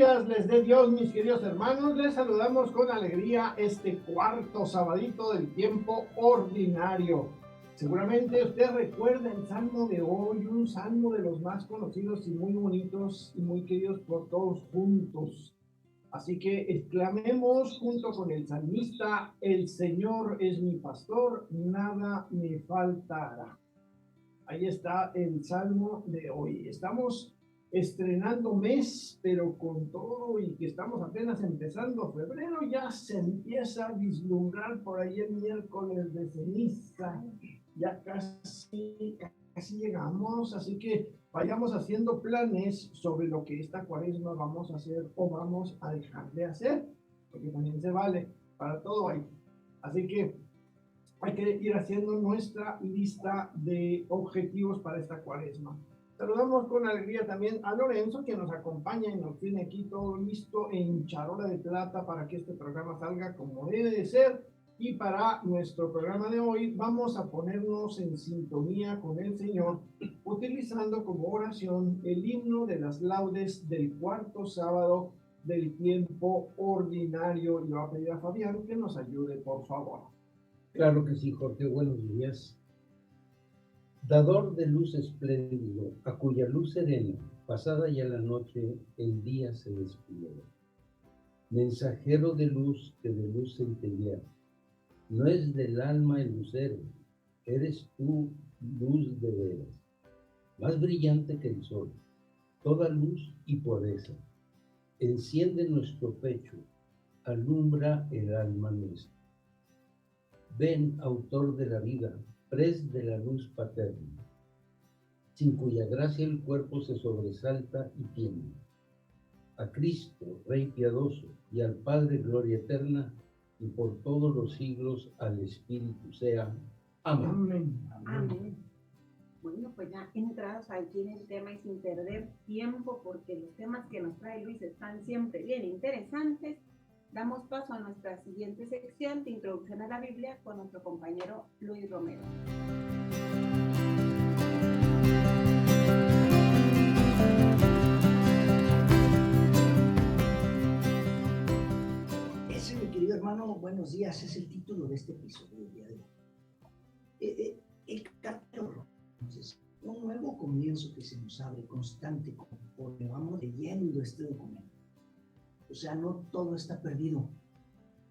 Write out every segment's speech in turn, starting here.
días les dé Dios, mis queridos hermanos. Les saludamos con alegría este cuarto sabadito del tiempo ordinario. Seguramente usted recuerda el salmo de hoy, un salmo de los más conocidos y muy bonitos y muy queridos por todos juntos. Así que exclamemos junto con el salmista: el Señor es mi pastor, nada me faltará. Ahí está el salmo de hoy. Estamos estrenando mes, pero con todo y que estamos apenas empezando febrero, ya se empieza a vislumbrar por ahí el miércoles de ceniza. Ya casi llegamos, así que vayamos haciendo planes sobre lo que esta cuaresma vamos a hacer o vamos a dejar de hacer, porque también se vale, para todo hay. Así que hay que ir haciendo nuestra lista de objetivos para esta cuaresma. Saludamos con alegría también a Lorenzo, que nos acompaña y nos tiene aquí todo listo en charola de plata para que este programa salga como debe de ser. Y para nuestro programa de hoy vamos a ponernos en sintonía con el Señor, utilizando como oración el himno de las laudes del cuarto sábado del tiempo ordinario. Y le voy a pedir a Fabián que nos ayude, por favor. Claro que sí, Jorge, buenos días. Dador de luz espléndido, a cuya luz serena, pasada ya la noche, el día se despliega. Mensajero de luz que de luz centelea, no es del alma el lucero, eres tú luz de veras, más brillante que el sol, toda luz y pureza. Enciende nuestro pecho, alumbra el alma nuestra. Ven, autor de la vida, pres de la luz paterna, sin cuya gracia el cuerpo se sobresalta y tiembla. A Cristo, Rey piadoso, y al Padre gloria eterna, y por todos los siglos al Espíritu sea. Amén. Amén. Amén. Bueno, pues ya entrados aquí en el tema y sin perder tiempo, porque los temas que nos trae Luis están siempre bien interesantes, damos paso a nuestra siguiente sección de introducción a la Biblia con nuestro compañero Luis Romero. Ese, mi querido hermano, buenos días, es el título de este episodio del día de hoy. El capítulo, entonces, un nuevo comienzo que se nos abre constante conforme vamos leyendo este documento. O sea, no todo está perdido.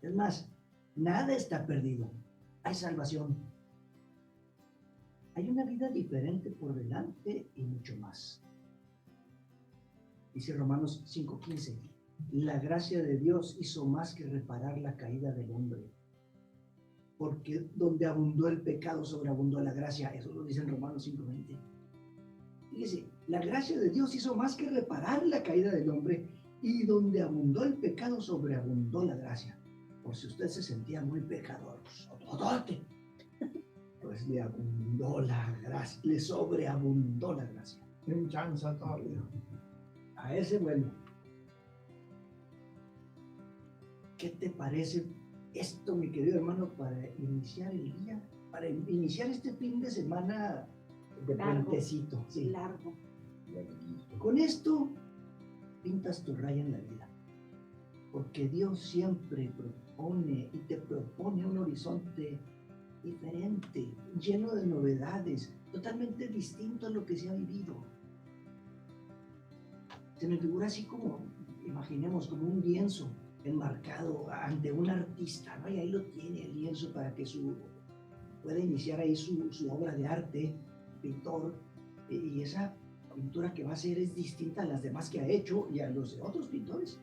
Es más, nada está perdido. Hay salvación. Hay una vida diferente por delante y mucho más. Dice Romanos 5:15. La gracia de Dios hizo más que reparar la caída del hombre. Porque donde abundó el pecado, sobreabundó la gracia. Eso lo dice en Romanos 5:20. Fíjese, la gracia de Dios hizo más que reparar la caída del hombre, y donde abundó el pecado, sobreabundó la gracia. Por si usted se sentía muy pecador, pues le abundó la gracia, le sobreabundó la gracia. En chanza todavía. A ese vuelo. ¿Qué te parece esto, mi querido hermano, para iniciar el día, para iniciar este fin de semana de puentecito? Sí. Largo. Con esto pintas tu raya en la vida, porque Dios siempre propone y te propone un horizonte diferente, lleno de novedades, totalmente distinto a lo que se ha vivido. Se me figura así como, imaginemos, como un lienzo enmarcado ante un artista, ¿no? Y ahí lo tiene el lienzo para que pueda iniciar ahí su obra de arte, pintor, y esa pintura que va a hacer es distinta a las demás que ha hecho y a los de otros pintores.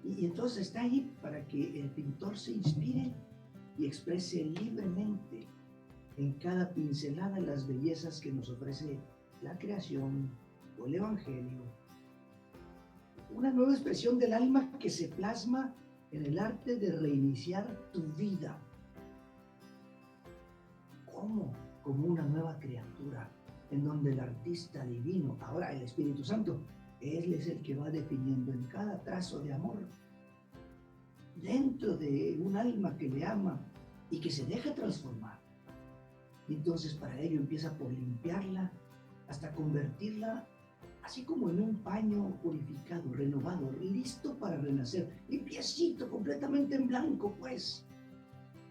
Y entonces está ahí para que el pintor se inspire y exprese libremente en cada pincelada las bellezas que nos ofrece la creación o el evangelio. Una nueva expresión del alma que se plasma en el arte de reiniciar tu vida. ¿Cómo? Como una nueva criatura, en donde el artista divino, ahora el Espíritu Santo, Él es el que va definiendo en cada trazo de amor, dentro de un alma que le ama y que se deja transformar. Y entonces para ello empieza por limpiarla hasta convertirla así como en un paño purificado, renovado, listo para renacer, limpiecito, completamente en blanco, pues,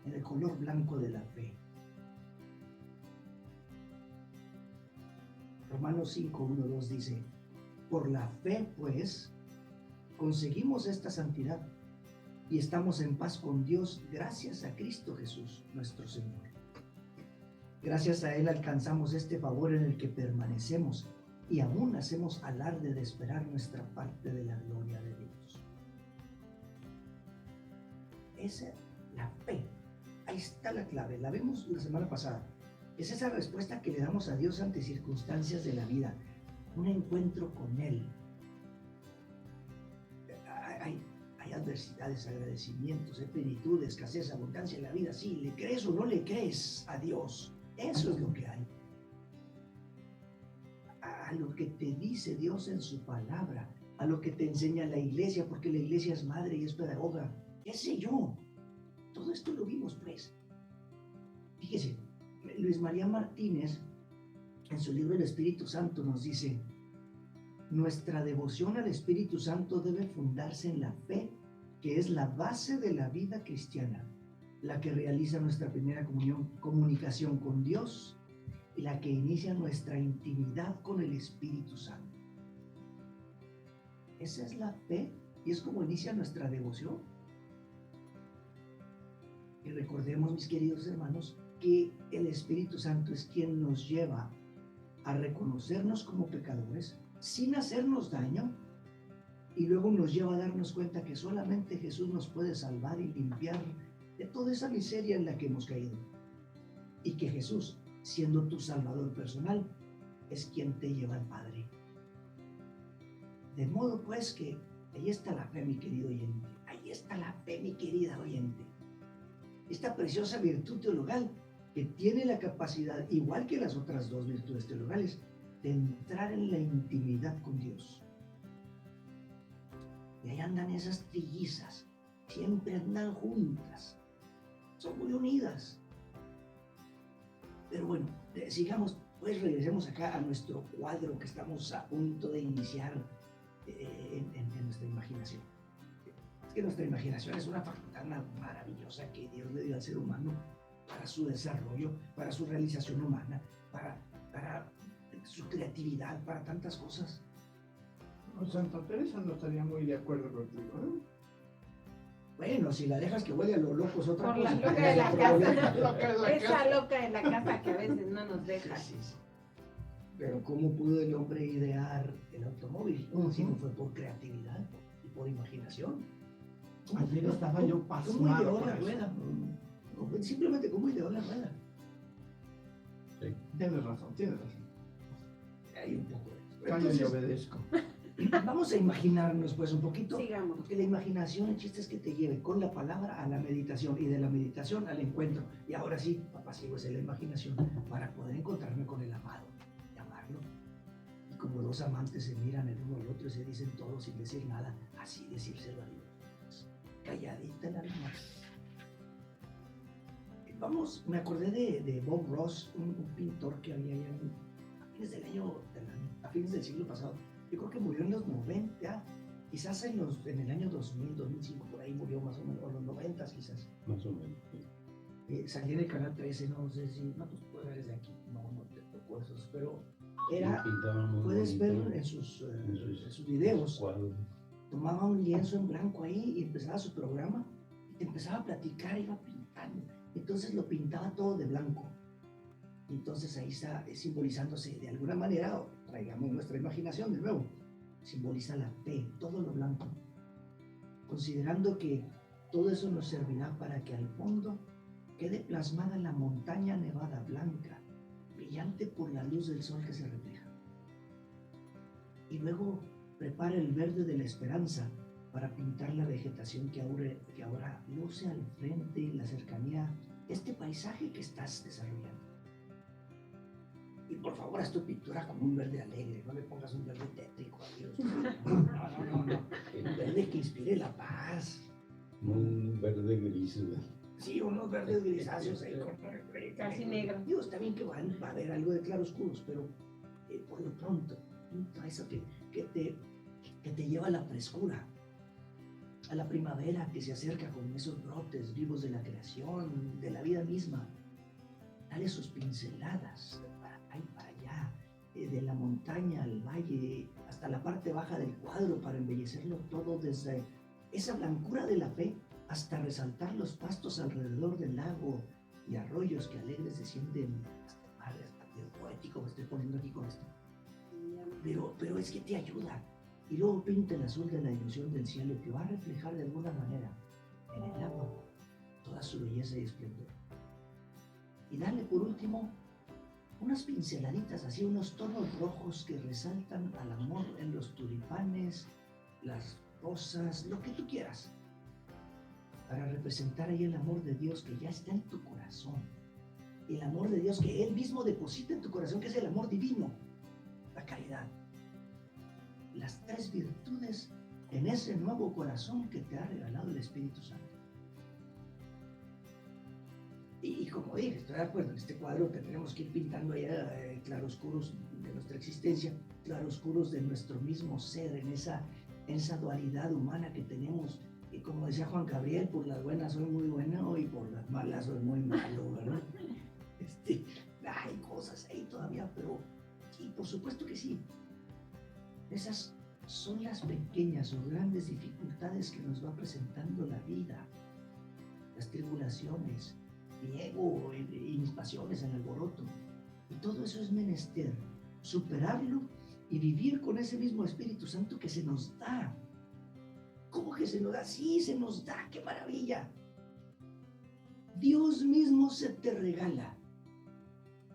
en el color blanco de la fe. Romanos 5, 1, 2 dice, por la fe, pues, conseguimos esta santidad y estamos en paz con Dios gracias a Cristo Jesús, nuestro Señor. Gracias a Él alcanzamos este favor en el que permanecemos y aún hacemos alarde de esperar nuestra parte de la gloria de Dios. Esa es la fe. Ahí está la clave. La vimos la semana pasada. Es esa respuesta que le damos a Dios ante circunstancias de la vida. Un encuentro con Él. Hay adversidades, agradecimientos, plenitud, escasez, abundancia en la vida. Sí, ¿le crees o no le crees a Dios? Eso es lo que hay. A lo que te dice Dios en su palabra, a lo que te enseña la iglesia, porque la iglesia es madre y es pedagoga, qué sé yo. Todo esto lo vimos, pues. Fíjese, Luis María Martínez, en su libro El Espíritu Santo, nos dice, nuestra devoción al Espíritu Santo debe fundarse en la fe, que es la base de la vida cristiana, la que realiza nuestra primera comunicación con Dios y la que inicia nuestra intimidad con el Espíritu Santo. Esa es la fe y es como inicia nuestra devoción. Y recordemos, mis queridos hermanos, que el Espíritu Santo es quien nos lleva a reconocernos como pecadores sin hacernos daño y luego nos lleva a darnos cuenta que solamente Jesús nos puede salvar y limpiar de toda esa miseria en la que hemos caído. Y que Jesús, siendo tu Salvador personal, es quien te lleva al Padre. De modo pues que ahí está la fe, mi querido oyente. Ahí está la fe, mi querida oyente. Esta preciosa virtud teologal que tiene la capacidad, igual que las otras dos virtudes teologales, de entrar en la intimidad con Dios. Y ahí andan esas trillizas, siempre andan juntas, son muy unidas. Pero bueno, sigamos, pues regresemos acá a nuestro cuadro que estamos a punto de iniciar en nuestra imaginación. Es que nuestra imaginación es una facultad maravillosa que Dios le dio al ser humano para su desarrollo, para su realización humana, para su creatividad, para tantas cosas. Santa Teresa no estaría muy de acuerdo contigo, ¿no? Bueno, si la dejas que huele a lo loco es otra Por cosa. la loca de la casa. Loca de la Esa casa. loca de la casa que a veces no nos deja. Sí. Pero ¿cómo pudo el hombre idear el automóvil? Si no fue por creatividad y por imaginación. Ayer estaba yo ¿Cómo pasmado ideó por la eso. rueda? Simplemente ¿cómo ideó la rueda? Tienes razón. Hay un poco de eso. Callo y Entonces, obedezco. vamos a imaginarnos pues un poquito. Sigamos. Porque la imaginación, el chiste es que te lleve con la palabra a la meditación y de la meditación al encuentro. Y ahora sí, papá, sigo es la imaginación para poder encontrarme con el amado, llamarlo. Y como dos amantes se miran el uno al otro y se dicen todo sin decir nada, así decírselo a Dios. Calladita la misma. Vamos, me acordé de Bob Ross, un pintor que había allá a fines del siglo pasado. Yo creo que murió en los 90, quizás en el año 2000, 2005, por ahí murió más o menos, o en los 90 quizás. Más o menos. Salí en el canal 13, no sé si, no, pues puedes ver desde aquí, no te tocó esos, pero era, puedes ver en sus videos, tomaba un lienzo en blanco ahí y empezaba su programa, y te empezaba a platicar, iba pintando, entonces lo pintaba todo de blanco. Entonces ahí está simbolizándose de alguna manera, traigamos nuestra imaginación de nuevo, simboliza la fe, todo lo blanco, considerando que todo eso nos servirá para que al fondo quede plasmada la montaña nevada blanca, brillante por la luz del sol que se refleja. Y luego prepara el verde de la esperanza para pintar la vegetación que ahora luce al frente en la cercanía, este paisaje que estás desarrollando. Y por favor, haz tu pintura como un verde alegre, no le pongas un verde tétrico, adiós. No. Un verde que inspire la paz. Un verde gris, ¿verdad? Sí, unos verdes grisáceos ahí con Casi negro. Digo, está bien que va a haber algo de claroscuros, pero por lo pronto, todo eso que te lleva a la frescura, a la primavera que se acerca con esos brotes vivos de la creación, de la vida misma. Dale sus pinceladas para acá y para allá, de la montaña al valle, hasta la parte baja del cuadro para embellecerlo todo, desde esa blancura de la fe hasta resaltar los pastos alrededor del lago y arroyos que alegres descienden hasta el mar, hasta el poético que estoy poniendo aquí con esto. Pero es que te ayuda. Y luego pinta el azul de la ilusión del cielo que va a reflejar de alguna manera en el agua toda su belleza y esplendor. Y dale por último unas pinceladitas, así unos tonos rojos que resaltan al amor en los tulipanes, las rosas, lo que tú quieras, para representar ahí el amor de Dios que ya está en tu corazón. El amor de Dios que Él mismo deposita en tu corazón, que es el amor divino, la caridad. Las 3 virtudes en ese nuevo corazón que te ha regalado el Espíritu Santo. Y como dije, estoy de acuerdo, en este cuadro que tenemos que ir pintando allá claroscuros de nuestra existencia, claroscuros de nuestro mismo ser, en esa dualidad humana que tenemos. Y como decía Juan Gabriel, por las buenas soy muy bueno y por las malas soy muy malo, ¿verdad? Hay cosas ahí todavía, pero sí, por supuesto que sí. Esas son las pequeñas o grandes dificultades que nos va presentando la vida, las tribulaciones, mi ego y mis pasiones en alboroto. Y todo eso es menester superarlo y vivir con ese mismo Espíritu Santo que se nos da. ¿Cómo que se nos da? Sí, se nos da, qué maravilla. Dios mismo se te regala.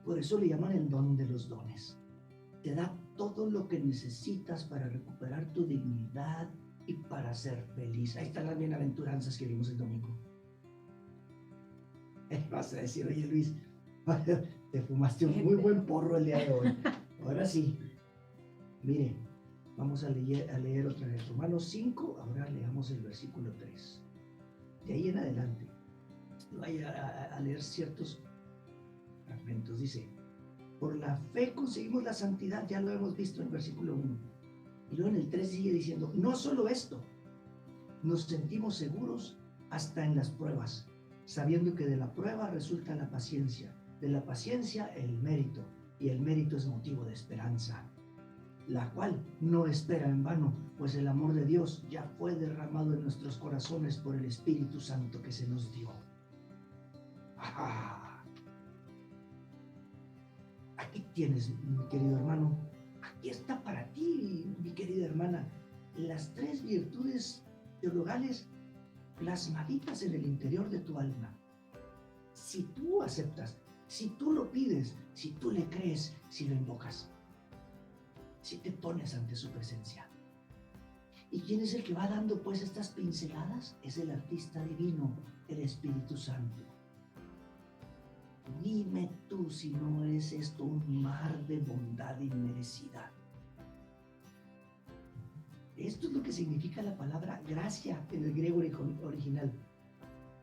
Por eso le llaman el don de los dones. Te da todo lo que necesitas para recuperar tu dignidad y para ser feliz. Ahí están las bienaventuranzas que vimos el domingo. Vas a decir, oye Luis, te fumaste un muy buen porro el día de hoy. Ahora sí, mire, vamos a leer otra vez Romanos 5, ahora leamos el versículo 3. De ahí en adelante, vaya a leer ciertos fragmentos. Dice, por la fe conseguimos la santidad, ya lo hemos visto en el versículo 1. Y luego en el 3 sigue diciendo, no solo esto, nos sentimos seguros hasta en las pruebas, sabiendo que de la prueba resulta la paciencia, de la paciencia el mérito, y el mérito es motivo de esperanza, la cual no espera en vano, pues el amor de Dios ya fue derramado en nuestros corazones por el Espíritu Santo que se nos dio. ¡Ajá! Aquí tienes, mi querido hermano, aquí está para ti, mi querida hermana, las 3 virtudes teologales plasmaditas en el interior de tu alma. Si tú aceptas, si tú lo pides, si tú le crees, si lo invocas, si te pones ante su presencia. ¿Y quién es el que va dando pues estas pinceladas? Es el artista divino, el Espíritu Santo. Dime tú si no es esto un mar de bondad inmerecida. Esto es lo que significa la palabra gracia en el griego original.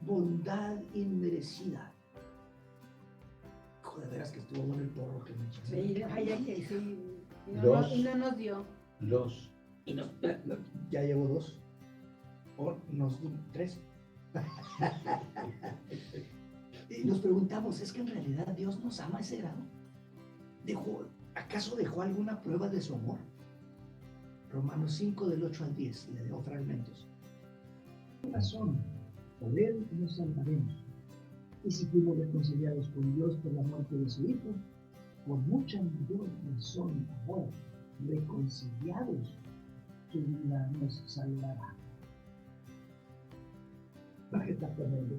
Bondad inmerecida. Joder, de veras que estuvo bueno el porro que me echaste. Sí, vaya que sí. Y no nos dio. Y ya llevo 2. O nos 3. Y nos preguntamos, ¿es que en realidad Dios nos ama a ese grado? ¿Acaso dejó alguna prueba de su amor? Romanos 5 del 8 al 10, le dejo fragmentos. Por razón, por él nos salvaremos. Y si fuimos reconciliados con Dios por la muerte de su Hijo, por mucha mayor razón ahora, reconciliados, su vida nos salvará. ¿Para qué está tremendo?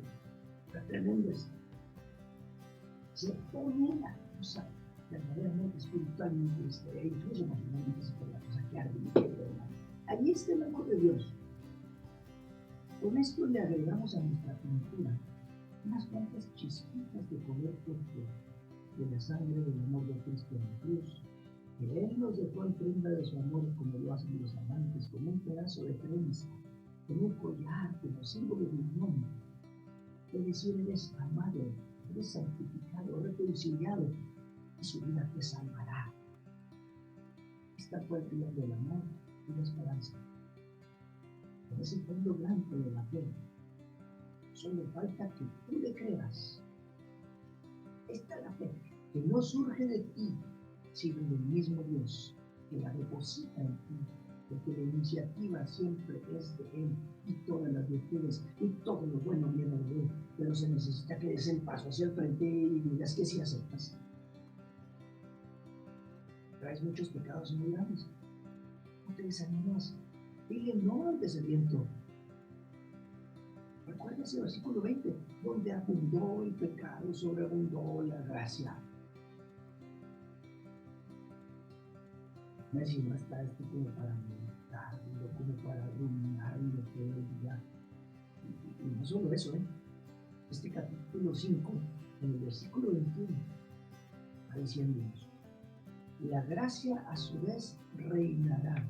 Está tremendo esto. Se pone la cosa verdaderamente espiritual, incluso emocionalmente, por la cosa que arde y que verdad. Allí está el amor de Dios. Con esto le agregamos a nuestra pintura unas cuantas chispitas de color púrpura de la sangre del amor de Cristo en la cruz, que Él nos dejó en prenda de su amor como lo hacen los amantes, con un pedazo de prensa, con un collar, como símbolo de unión. Es decir, eres amado, eres santificado, reconciliado, y su vida te salvará. está fuerte del amor y la esperanza. En ese fondo blanco de la fe, solo falta que tú le creas. Esta es la fe, que no surge de ti, sino del mismo Dios, que la deposita en ti, porque la iniciativa siempre es de Él, y todas las virtudes, y todo lo bueno viene de Él, pero se necesita que des el paso hacia el frente y digas que sí aceptas. Traes muchos pecados muy graves, no te desanimas, dile no al desaliento. Recuerda ese versículo 20, donde abundó el pecado, sobreabundó la gracia. Messi no está esto como para meditarlo, como para rumiarlo todo el día. Y no solo eso, este capítulo 5, en el versículo 21, está diciendo eso. La gracia a su vez reinará,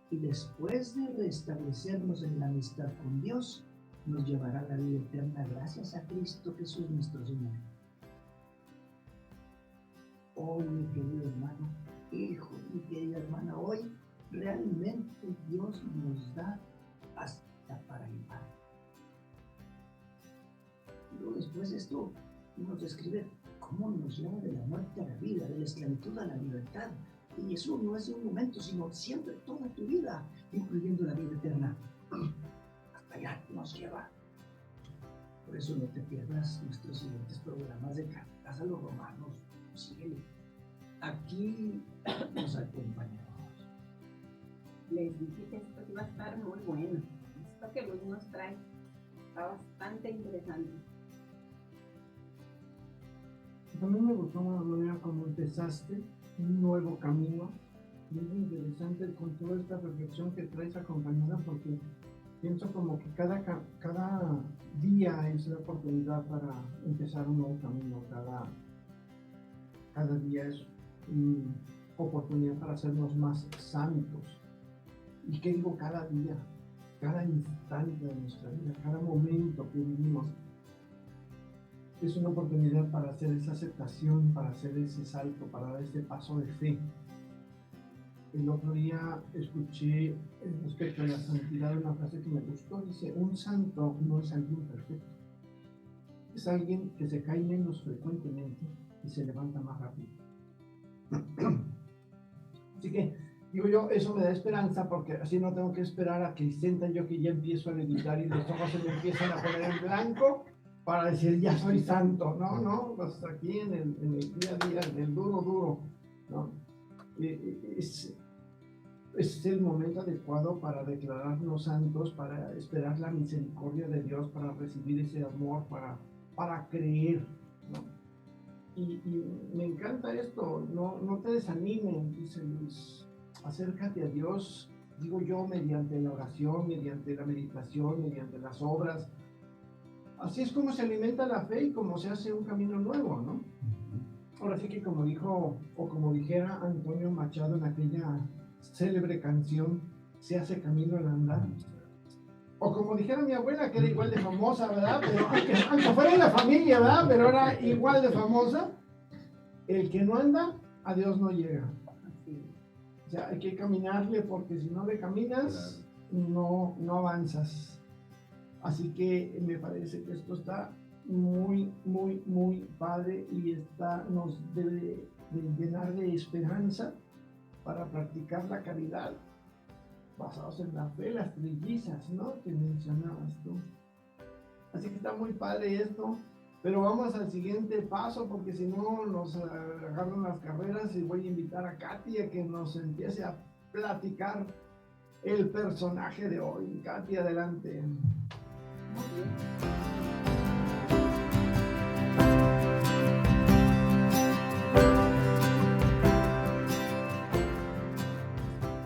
y después de restablecernos en la amistad con Dios, nos llevará a la vida eterna gracias a Cristo Jesús nuestro Señor. Hoy, mi querido hermano, hijo, mi querida hermana, hoy realmente Dios nos da hasta para llevar. Y luego después esto nos describe cómo nos lleva de la muerte a la vida, de la esclavitud a la libertad. Y eso no es de un momento, sino siempre toda tu vida, incluyendo la vida eterna. Hasta allá nos lleva. Por eso no te pierdas nuestros siguientes programas de Cartas a los Romanos. Síguele. Aquí nos acompañamos. Les dije que esto iba a estar muy bueno. Esto que Luis nos trae está bastante interesante. También me gustó la manera como empezaste un nuevo camino. Muy interesante con toda esta reflexión que traes acompañada, porque pienso como que cada día es la oportunidad para empezar un nuevo camino. Cada día es una oportunidad para hacernos más santos. ¿Y qué digo cada día? Cada instante de nuestra vida, cada momento que vivimos, es una oportunidad para hacer esa aceptación, para hacer ese salto, para dar ese paso de fe. El otro día escuché respecto a la santidad una frase que me gustó. Dice, un santo no es alguien perfecto. Es alguien que se cae menos frecuentemente y se levanta más rápido. Así que, digo yo, eso me da esperanza, porque así no tengo que esperar a que sienta yo que ya empiezo a meditar y los ojos se me empiezan a poner en blanco para decir, ya soy santo. No, pues aquí en el día a día, en el duro, ¿no? Es el momento adecuado para declararnos santos, para esperar la misericordia de Dios, para recibir ese amor, para creer, ¿no? Y me encanta esto, no te desanimen, dice Luis, acércate a Dios, digo yo, mediante la oración, mediante la meditación, mediante las obras. Así es como se alimenta la fe y como se hace un camino nuevo, ¿no? Ahora sí que como dijo, o como dijera Antonio Machado en aquella célebre canción, se hace camino al andar. O como dijera mi abuela, que era igual de famosa, ¿verdad? Pero aunque fuera de la familia, ¿verdad? Pero era igual de famosa. El que no anda, a Dios no llega. O sea, hay que caminarle, porque si no le caminas, no avanzas. Así que me parece que esto está muy padre y nos debe de llenar de esperanza para practicar la caridad basados en la fe, las trillizas, ¿no? Que mencionabas tú. Así que está muy padre esto, pero vamos al siguiente paso, porque si no nos agarran las carreras, y voy a invitar a Katy a que nos empiece a platicar el personaje de hoy. Katy, adelante. Muy bien.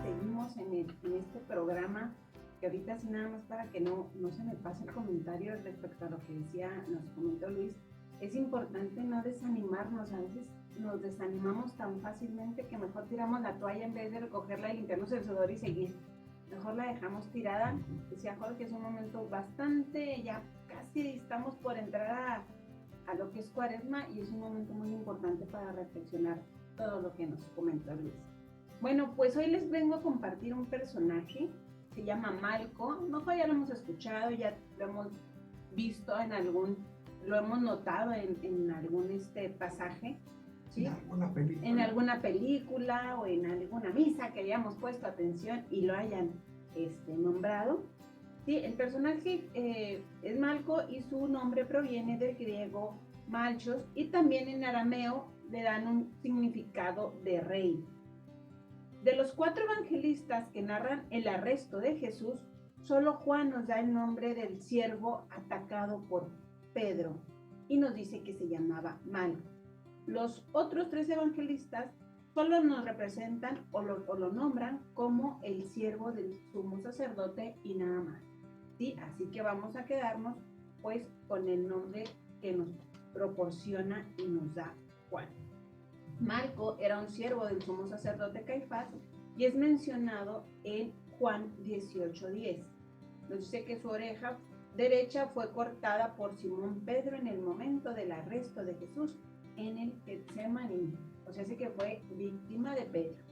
Seguimos en este programa, que ahorita así nada más para que no se me pase el comentario respecto a lo que nos comentó Luis. Es importante no desanimarnos. A veces nos desanimamos tan fácilmente que mejor tiramos la toalla en vez de recogerla y limpiarnos el sudor y seguir. Mejor la dejamos tirada. Decía Jorge, es un momento bastante, ya casi estamos por entrar a lo que es Cuaresma, y es un momento muy importante para reflexionar todo lo que nos comentó Luis. Bueno, pues hoy les vengo a compartir un personaje, se llama Malco. A lo mejor ya lo hemos escuchado, ya lo hemos visto lo hemos notado en algún pasaje, ¿sí? En alguna película o en alguna misa que hayamos puesto atención y lo hayan nombrado. Sí, el personaje es Malco y su nombre proviene del griego Malchos, y también en arameo le dan un significado de rey. De los 4 evangelistas que narran el arresto de Jesús, solo Juan nos da el nombre del siervo atacado por Pedro y nos dice que se llamaba Malco. Los otros 3 evangelistas solo nos representan o lo nombran como el siervo del sumo sacerdote y nada más. ¿Sí? Así que vamos a quedarnos pues con el nombre que nos proporciona y nos da Juan. Malco era un siervo del sumo sacerdote Caifás y es mencionado en Juan 18:10. Nos dice que su oreja derecha fue cortada por Simón Pedro en el momento del arresto de Jesús en el Getsemaní. O sea, sí que fue víctima de Pedro,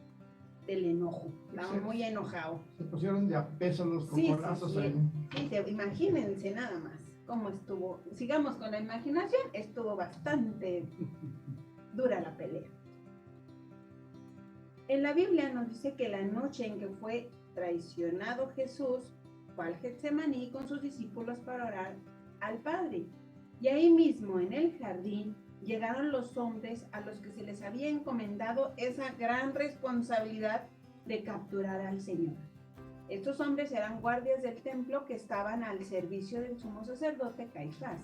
del enojo. Estaba muy enojado. Se pusieron de a peso los cocolazos ahí. Sí, imagínense nada más cómo estuvo. Sigamos con la imaginación, estuvo bastante dura la pelea. En la Biblia nos dice que la noche en que fue traicionado Jesús fue al Getsemaní con sus discípulos para orar al Padre. Y ahí mismo en el jardín llegaron los hombres a los que se les había encomendado esa gran responsabilidad de capturar al Señor. Estos hombres eran guardias del templo que estaban al servicio del sumo sacerdote Caifás.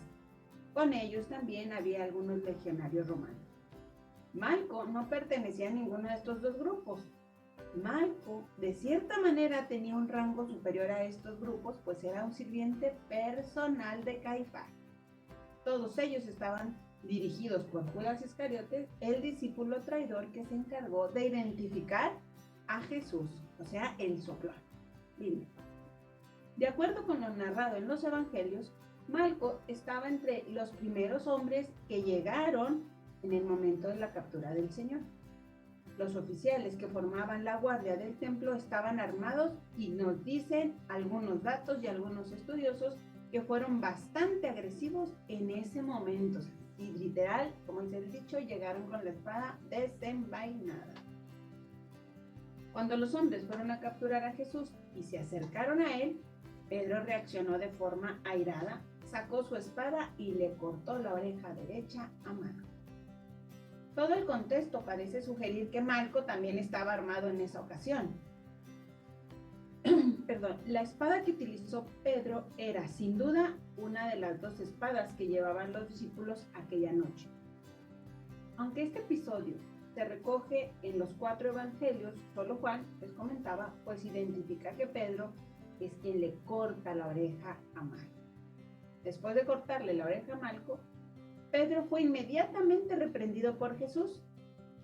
Con ellos también había algunos legionarios romanos. Malco no pertenecía a ninguno de estos 2 grupos. Malco, de cierta manera, tenía un rango superior a estos grupos, pues era un sirviente personal de Caifás. Todos ellos estaban dirigidos por Judas Iscariote, el discípulo traidor que se encargó de identificar a Jesús, o sea, el soplón. Bien. De acuerdo con lo narrado en los evangelios, Malco estaba entre los primeros hombres que llegaron en el momento de la captura del Señor. Los oficiales que formaban la guardia del templo estaban armados y nos dicen algunos datos y algunos estudiosos que fueron bastante agresivos en ese momento. Y literal, como dice el dicho, llegaron con la espada desenvainada. Cuando los hombres fueron a capturar a Jesús y se acercaron a él, Pedro reaccionó de forma airada, sacó su espada y le cortó la oreja derecha a Malco. Todo el contexto parece sugerir que Malco también estaba armado en esa ocasión. Perdón, la espada que utilizó Pedro era sin duda una de las 2 espadas que llevaban los discípulos aquella noche. Aunque este episodio se recoge en los 4 evangelios, solo Juan, les comentaba, pues identifica que Pedro es quien le corta la oreja a Malco. Después de cortarle la oreja a Malco, Pedro fue inmediatamente reprendido por Jesús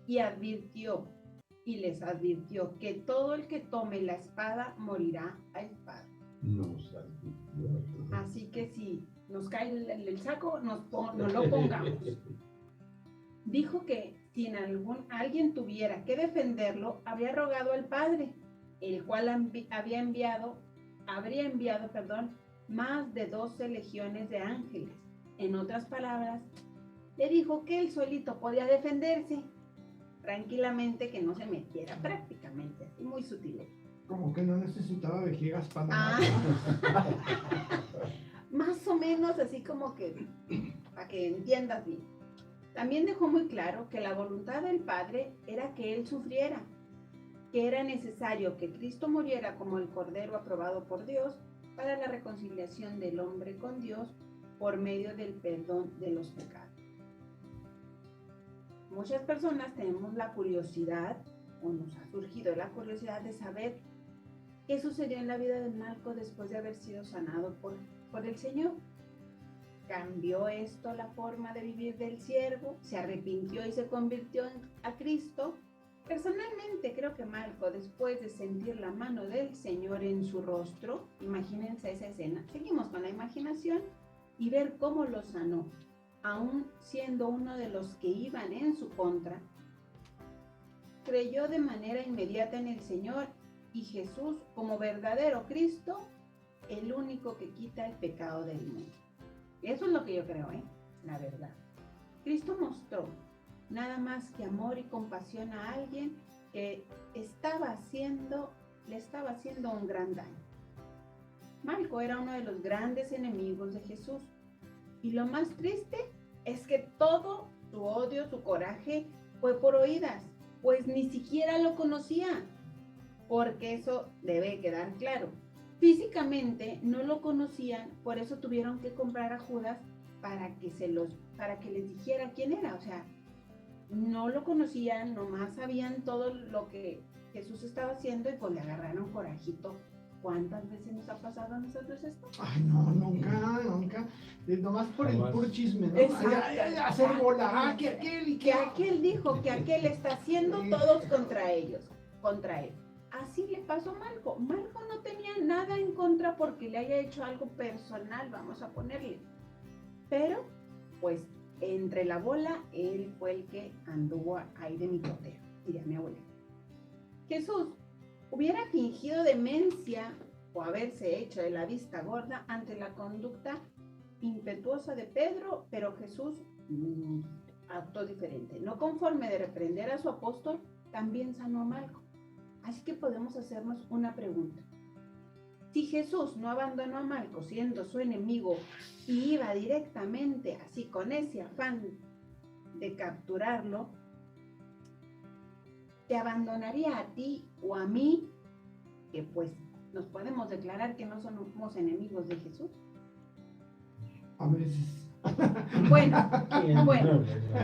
y les advirtió que todo el que tome la espada morirá a espada. Nos advirtió. Así que si nos cae el saco, nos lo pongamos. Dijo que si alguien tuviera que defenderlo, habría rogado al Padre, el cual habría enviado más de 12 legiones de ángeles. En otras palabras, le dijo que él solito podía defenderse tranquilamente, que no se metiera prácticamente, así muy sutil. Como que no necesitaba vejigas para nada. Más o menos así como que, para que entiendas bien. También dejó muy claro que la voluntad del Padre era que él sufriera, que era necesario que Cristo muriera como el Cordero aprobado por Dios para la reconciliación del hombre con Dios por medio del perdón de los pecados. Muchas personas tenemos la curiosidad, o nos ha surgido la curiosidad de saber qué sucedió en la vida de Malco después de haber sido sanado por el Señor. ¿Cambió esto la forma de vivir del siervo? ¿Se arrepintió y se convirtió a Cristo? Personalmente creo que Malco, después de sentir la mano del Señor en su rostro, imagínense esa escena, seguimos con la imaginación, y ver cómo lo sanó, aún siendo uno de los que iban en su contra, creyó de manera inmediata en el Señor y Jesús como verdadero Cristo, el único que quita el pecado del mundo. Eso es lo que yo creo, la verdad. Cristo mostró nada más que amor y compasión a alguien que le estaba haciendo un gran daño. Malco era uno de los grandes enemigos de Jesús. Y lo más triste es que todo su odio, su coraje, fue por oídas, pues ni siquiera lo conocía. Porque eso debe quedar claro. Físicamente no lo conocían, por eso tuvieron que comprar a Judas para que les dijera quién era. O sea, no lo conocían, nomás sabían todo lo que Jesús estaba haciendo y pues le agarraron corajito. ¿Cuántas veces nos ha pasado a nosotros esto? Ay, no, nunca. Nomás por el puro chisme, ¿no? Exacto. Hacer bola. Que aquel y Que aquel dijo, que aquel está haciendo, todos contra él. Así le pasó a Malco. Malco no tenía nada en contra porque le haya hecho algo personal, vamos a ponerle. Pero, pues, entre la bola, él fue el que anduvo ahí de micoteo, diría mi abuela. Jesús hubiera fingido demencia o haberse hecho de la vista gorda ante la conducta impetuosa de Pedro, pero Jesús actuó diferente. No conforme de reprender a su apóstol, también sanó a Malco. Así que podemos hacernos una pregunta. Si Jesús no abandonó a Malco siendo su enemigo y iba directamente así con ese afán de capturarlo, ¿te abandonaría a ti o a mí, que pues nos podemos declarar que no somos enemigos de Jesús? A veces. Bueno.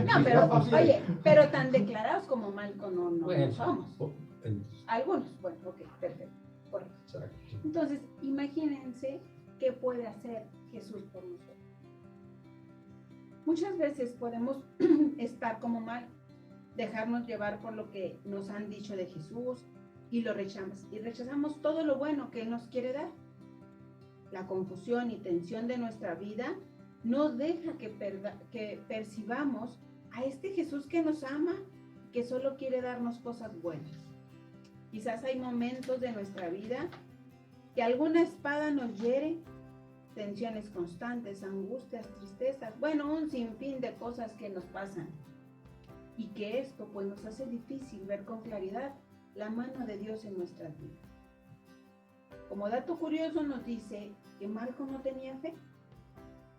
No, pero oye, pero tan declarados como Malco no somos. Algunos, bueno, ok, perfecto. Correcto. Exacto. Entonces, imagínense qué puede hacer Jesús por nosotros. Muchas veces podemos estar como Malco, dejarnos llevar por lo que nos han dicho de Jesús y lo rechazamos. Y rechazamos todo lo bueno que Él nos quiere dar. La confusión y tensión de nuestra vida no deja que percibamos a este Jesús que nos ama, que solo quiere darnos cosas buenas. Quizás hay momentos de nuestra vida que alguna espada nos hiere, tensiones constantes, angustias, tristezas, bueno, un sinfín de cosas que nos pasan. Y que esto pues nos hace difícil ver con claridad la mano de Dios en nuestras vidas. Como dato curioso nos dice que Malco no tenía fe.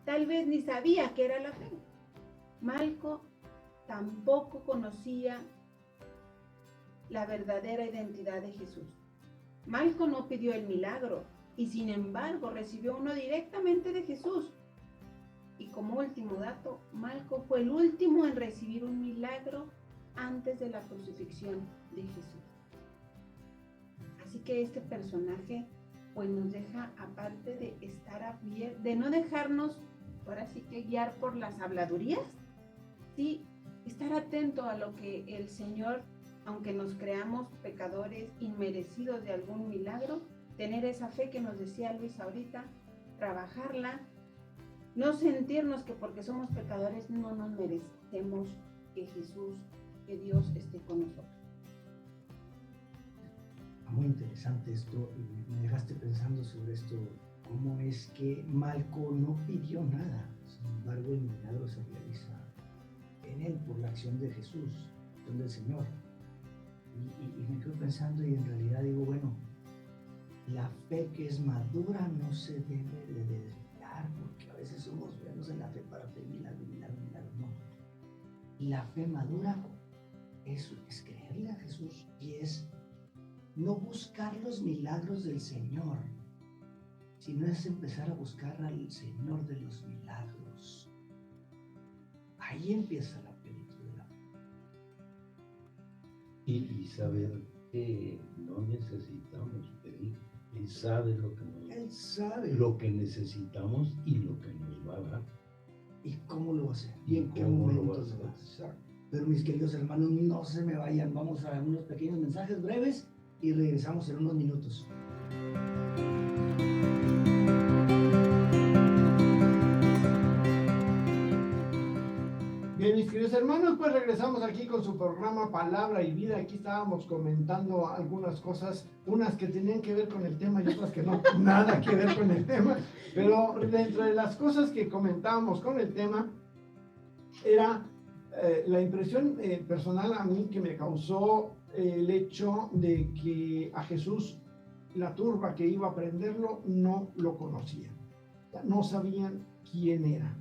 Tal vez ni sabía qué era la fe. Malco tampoco conocía la verdadera identidad de Jesús. Malco no pidió el milagro y sin embargo recibió uno directamente de Jesús. Y como último dato, Malco fue el último en recibir un milagro antes de la crucifixión de Jesús. Así que este personaje pues nos deja, aparte de estar abierto, de no dejarnos ahora sí que guiar por las habladurías, sí, estar atento a lo que el Señor, aunque nos creamos pecadores inmerecidos de algún milagro, tener esa fe que nos decía Luis ahorita, trabajarla, no sentirnos que porque somos pecadores no nos merecemos que Jesús, que Dios esté con nosotros. Muy interesante esto, y me dejaste pensando sobre esto, cómo es que Malco no pidió nada, sin embargo el milagro se realiza en él por la acción de Jesús, acción del Señor. Y me quedo pensando y en realidad digo, bueno, la fe que es madura no se debe de desviar, porque a veces somos buenos en la fe para pedir milagros, no. La fe madura es creerle a Jesús y es no buscar los milagros del Señor, sino es empezar a buscar al Señor de los milagros. Ahí empieza la plenitud de la fe. Y saber que no necesitamos pedir. Él sabe Él sabe lo que necesitamos y lo que nos va a dar. y cómo lo va a hacer y en qué cómo momento lo va a lo hacer. va a hacer. Exacto. Pero mis queridos hermanos, no se me vayan, vamos a unos pequeños mensajes breves y regresamos en unos minutos. Bien, mis queridos hermanos, pues regresamos aquí con su programa Palabra y Vida. Aquí estábamos comentando algunas cosas, unas que tenían que ver con el tema y otras que no, nada que ver con el tema. Pero dentro de las cosas que comentábamos con el tema, era la impresión personal a mí que me causó el hecho de que a Jesús, la turba que iba a prenderlo, no lo conocía. O sea, no sabían quién era.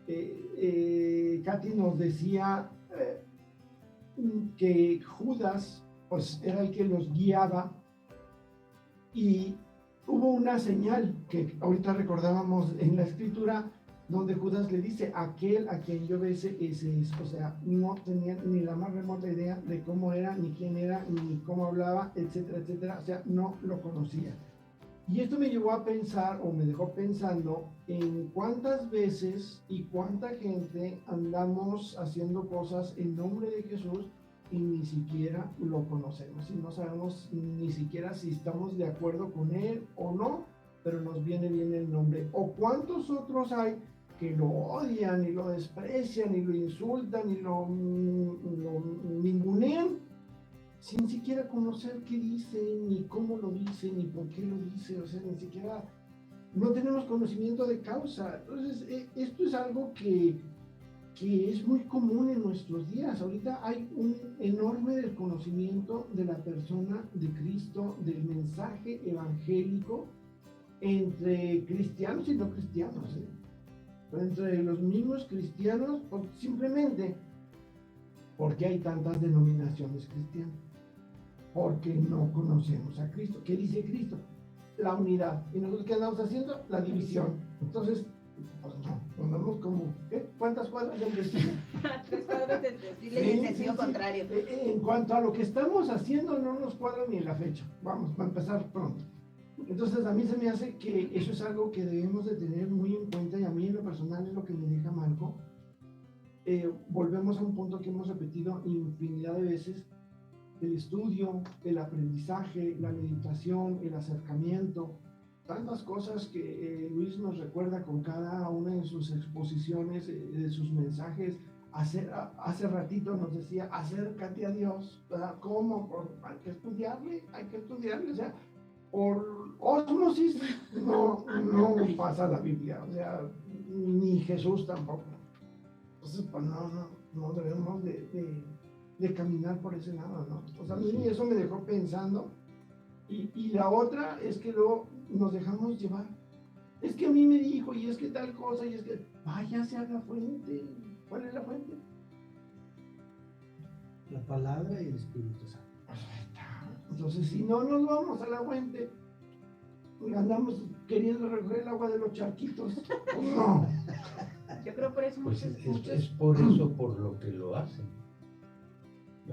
Katy nos decía que Judas pues era el que los guiaba, y hubo una señal que ahorita recordábamos en la escritura donde Judas le dice: aquel a quien yo bese, ese es. O sea, no tenían ni la más remota idea de cómo era, ni quién era, ni cómo hablaba, etcétera, etcétera. O sea, no lo conocía. Y esto me llevó a pensar, o me dejó pensando, en cuántas veces y cuánta gente andamos haciendo cosas en nombre de Jesús y ni siquiera lo conocemos, y no sabemos ni siquiera si estamos de acuerdo con él o no, pero nos viene bien el nombre. O cuántos otros hay que lo odian y lo desprecian y lo insultan y lo ningunean, sin siquiera conocer qué dice, ni cómo lo dice, ni por qué lo dice. O sea, ni siquiera, no tenemos conocimiento de causa. Entonces, esto es algo que es muy común en nuestros días. Ahorita hay un enorme desconocimiento de la persona de Cristo, del mensaje evangélico, entre cristianos y no cristianos, entre los mismos cristianos, simplemente porque hay tantas denominaciones cristianas, porque no conocemos a Cristo. ¿Qué dice Cristo? La unidad. ¿Y nosotros qué andamos haciendo? La división. Entonces, pues no, andamos como, ¿qué? ¿Cuántas cuadras del destino? 3 cuadras del destino y en sentido contrario. En cuanto a lo que estamos haciendo, no nos cuadra ni la fecha. Vamos, para empezar pronto. Entonces, a mí se me hace que eso es algo que debemos de tener muy en cuenta, y a mí en lo personal es lo que me deja marco. Volvemos a un punto que hemos repetido infinidad de veces: el estudio, el aprendizaje, la meditación, el acercamiento, tantas cosas que Luis nos recuerda con cada una de sus exposiciones, de sus mensajes. Hace ratito nos decía: acércate a Dios. ¿Cómo? Hay que estudiarle, o sea, por osmosis no pasa la Biblia, o sea, ni Jesús tampoco. Entonces, pues no debemos de caminar por ese lado, ¿no? O sea, a mí eso me dejó pensando. Y la otra es que luego nos dejamos llevar. Es que a mí me dijo, y es que tal cosa, y es que váyase a la fuente. ¿Cuál es la fuente? La palabra y el Espíritu Santo. Entonces, si no nos vamos a la fuente, andamos queriendo recoger el agua de los charquitos. No. Yo creo por eso Pues muchos es por eso por lo que lo hacen.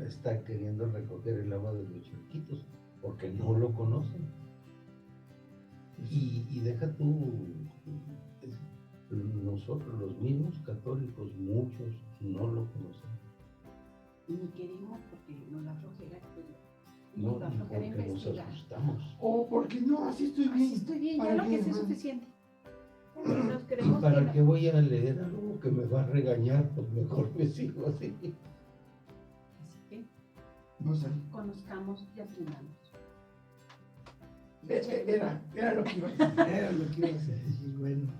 Está queriendo recoger el agua de los charquitos, porque no lo conocen. Y deja tú, nosotros los mismos católicos, muchos no lo conocen. ni queremos porque nos da flojera estudiar. No, Nos da flojera porque nos investigar. asustamos. O porque no, así estoy bien. Así estoy bien, ¿Para ya lo qué, que sé es hermano? suficiente. Nos ¿Y creemos para que qué voy a leer algo que me va a regañar? Pues mejor me sigo así. Así que No sé. conozcamos y aprendamos. Era lo que iba a decir. Era lo que iba a decir. Bueno,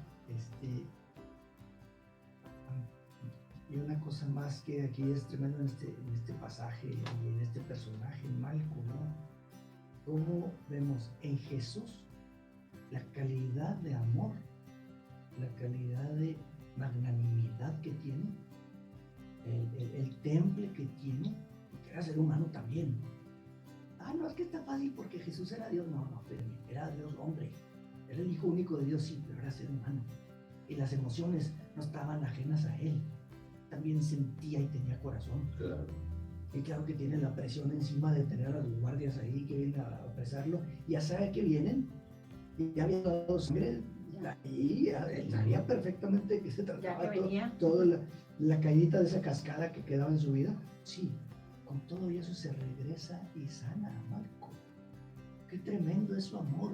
y una cosa más que aquí es tremendo en este pasaje y en este personaje, Malco, ¿no? Cómo vemos en Jesús la calidad de amor, la calidad de magnanimidad que tiene, el temple que tiene, que era ser humano también. No, es que está fácil porque Jesús era Dios. No, espérame, era Dios hombre. Era el Hijo único de Dios, sí, pero era ser humano. Y las emociones no estaban ajenas a él. También sentía y tenía corazón. Claro. Y claro que tiene la presión encima de tener a los guardias ahí que vienen a apresarlo. Ya sabe que vienen. Y ya había dado sangre. Y él sabía perfectamente de qué se trataba. Toda la caída de esa cascada que quedaba en su vida. Sí, con todo eso se regresa y sana a Marco. Qué tremendo es su amor.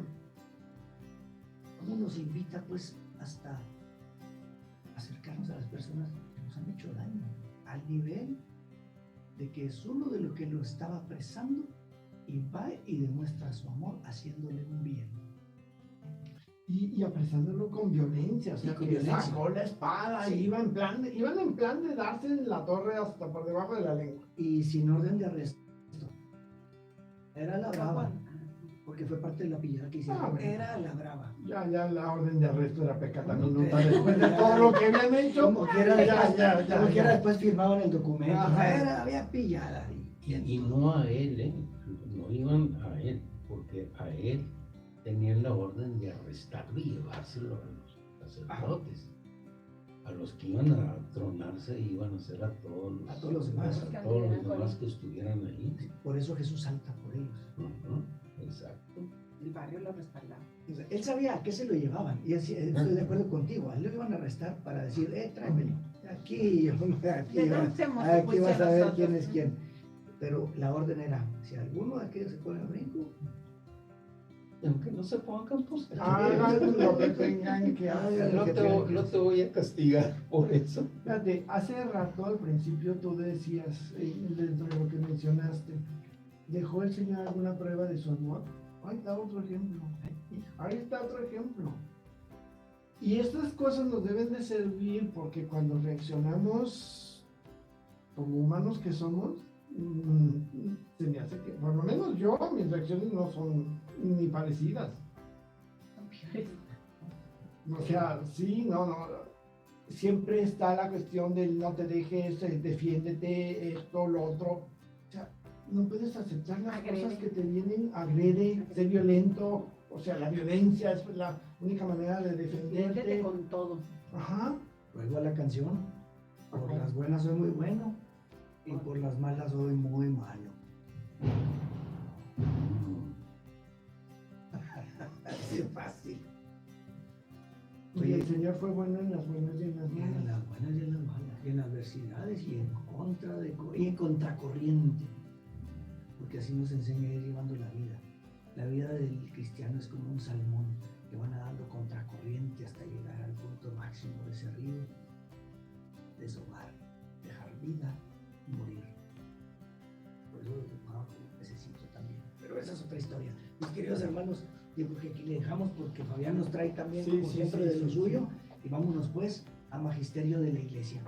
Cómo nos invita pues hasta acercarnos a las personas que nos han hecho daño. al nivel de que es uno de los que lo estaba apresando y va y demuestra su amor haciéndole un bien. Y apresándolo con violencia, o sea, Y con que violencia. sacó la espada, Sí. iban en plan de darse en la torre hasta por debajo de la lengua. Y sin orden de arresto. Era la brava, porque fue parte de la pillada que hicieron. Ah, bueno. Era la brava. Ya la orden de arresto era pecata minuta Ok. después de todo lo que habían hecho. Como quiera Ya. después firmaban el documento. Ajá. Había pillada. Y no a él, no iban a él, porque a él tenían la orden de arrestarlo y llevárselo a los sacerdotes. A los que iban a tronarse iban a hacer a todos los demás que estuvieran ahí. Por eso Jesús salta por ellos. Ujú, exacto. El barrio lo respaldaba. O sea, él sabía a qué se lo llevaban. Y así, estoy de acuerdo contigo. A él lo iban a arrestar para decir, tráemelo. Aquí vas a ver quién es quién. Pero la orden era, si alguno de aquellos se pone a brinco, Y aunque no se pongan, pues Hagan lo que tengan que hacer. no te voy a castigar por eso. Fíjate, hace rato al principio tú decías, dentro de lo que mencionaste, ¿dejó el Señor alguna prueba de su amor? Ahí está otro ejemplo. Ahí está otro ejemplo. Y estas cosas nos deben de servir porque cuando reaccionamos como humanos que somos, se me hace que, por lo menos yo, mis reacciones no son ni parecidas. O sea, sí, no. Siempre está la cuestión del no te dejes, defiéndete, esto, lo otro. O sea, no puedes aceptar las cosas que te vienen, agrede, ser violento. O sea, la violencia es la única manera de Defiéndete defenderte. con todo. Ajá. vuelvo a la canción. Por las buenas soy muy bueno y por las malas soy muy malo. Así es fácil. Y el Señor fue bueno en las buenas y en las Y en malas. las buenas y en las malas, y en adversidades y y en contracorriente. Porque así nos enseña a ir llevando la vida. La vida del cristiano es como un salmón que va nadando contracorriente hasta llegar al punto máximo de ese río, deshogar, dejar vida y morir. Por eso necesito también. Pero esa es otra historia. Mis queridos hermanos, yo creo que aquí le dejamos porque Fabián nos trae también Sí, como sí, siempre sí, de lo sí, suyo. Y vámonos pues a Magisterio de la Iglesia.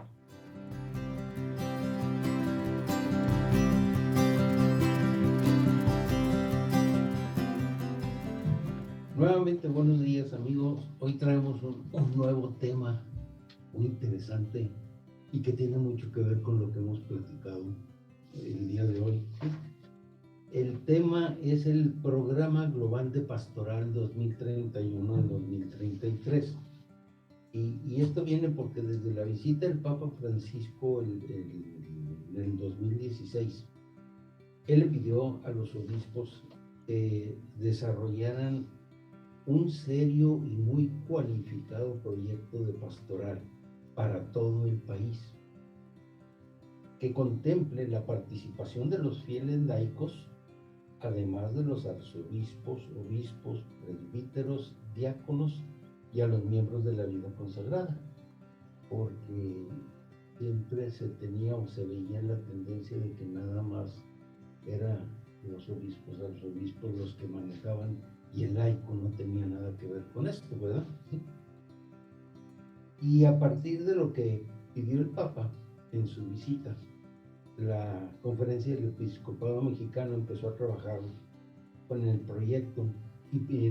Nuevamente, buenos días amigos. Hoy traemos un nuevo tema muy interesante y que tiene mucho que ver con lo que hemos platicado el día de hoy. El tema es el Programa Global de Pastoral 2031 al 2033. Y esto viene porque desde la visita del Papa Francisco en el 2016, él le pidió a los obispos que desarrollaran un serio y muy cualificado proyecto de pastoral para todo el país, que contemple la participación de los fieles laicos, además de los arzobispos, obispos, presbíteros, diáconos y a los miembros de la vida consagrada, porque siempre se tenía o se veía la tendencia de que nada más eran los obispos, arzobispos los que manejaban y el laico no tenía nada que ver con esto, ¿verdad? ¿Sí? Y a partir de lo que pidió el Papa en su visita, la Conferencia del Episcopado Mexicano empezó a trabajar con el proyecto y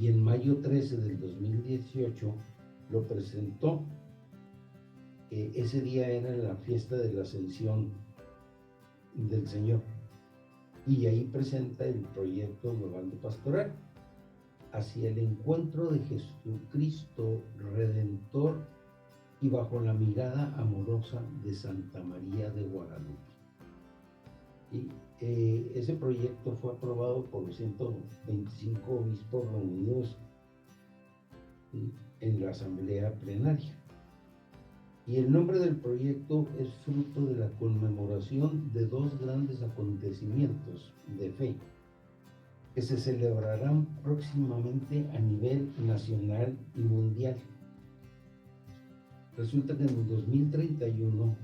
en mayo 13 del 2018 lo presentó. Ese día era la fiesta de la Ascensión del Señor. Y ahí presenta el proyecto global de pastoral hacia el encuentro de Jesucristo Redentor y bajo la mirada amorosa de Santa María de Guadalupe. Y ese proyecto fue aprobado por los 125 obispos reunidos en la asamblea plenaria. Y el nombre del proyecto es fruto de la conmemoración de dos grandes acontecimientos de fe que se celebrarán próximamente a nivel nacional y mundial. Resulta que en 2031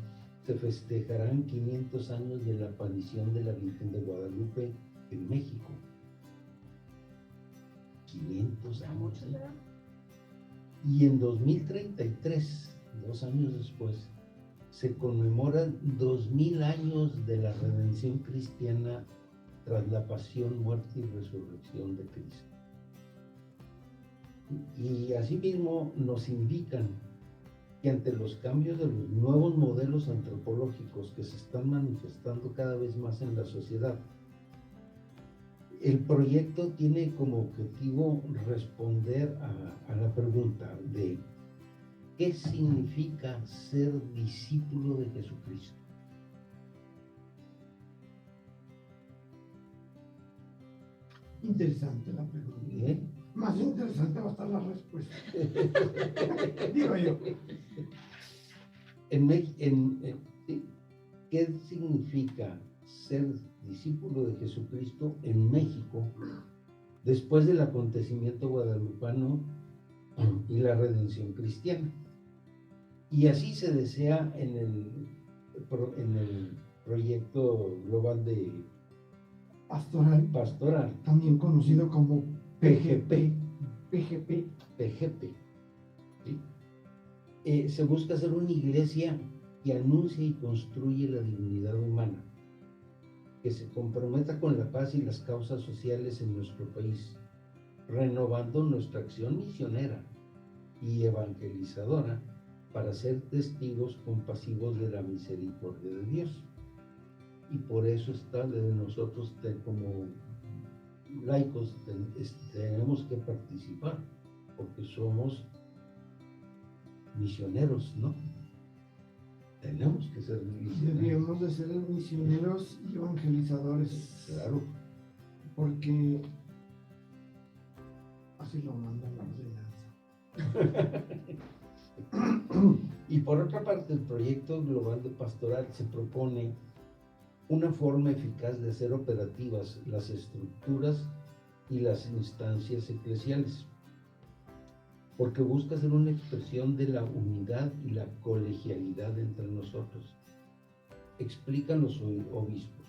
se festejarán 500 años de la aparición de la Virgen de Guadalupe en México. 500 años. ¿Eh? Y en 2033, 2 años después, se conmemoran 2000 años de la redención cristiana tras la pasión, muerte y resurrección de Cristo. Y asimismo nos indican que ante los cambios de los nuevos modelos antropológicos que se están manifestando cada vez más en la sociedad, el proyecto tiene como objetivo responder a la pregunta de ¿qué significa ser discípulo de Jesucristo? Interesante la pregunta. ¿Eh? Más interesante va a estar la respuesta. Digo yo. ¿Qué significa ser discípulo de Jesucristo en México después del acontecimiento guadalupano y la redención cristiana? Y así se desea en el proyecto global de pastoral, También conocido como PGP. PGP. ¿Sí? Se busca hacer una iglesia que anuncia y construye la dignidad humana, que se comprometa con la paz y las causas sociales en nuestro país, renovando nuestra acción misionera y evangelizadora para ser testigos compasivos de la misericordia de Dios. Y por eso está de nosotros como laicos tenemos que participar, porque somos misioneros, ¿no? Tenemos que ser misioneros. Deberíamos de ser misioneros y evangelizadores. Claro. Porque así lo manda la ordenanza. Y por otra parte, el proyecto global de pastoral se propone una forma eficaz de hacer operativas las estructuras y las instancias eclesiales, porque busca ser una expresión de la unidad y la colegialidad entre nosotros. Explican los obispos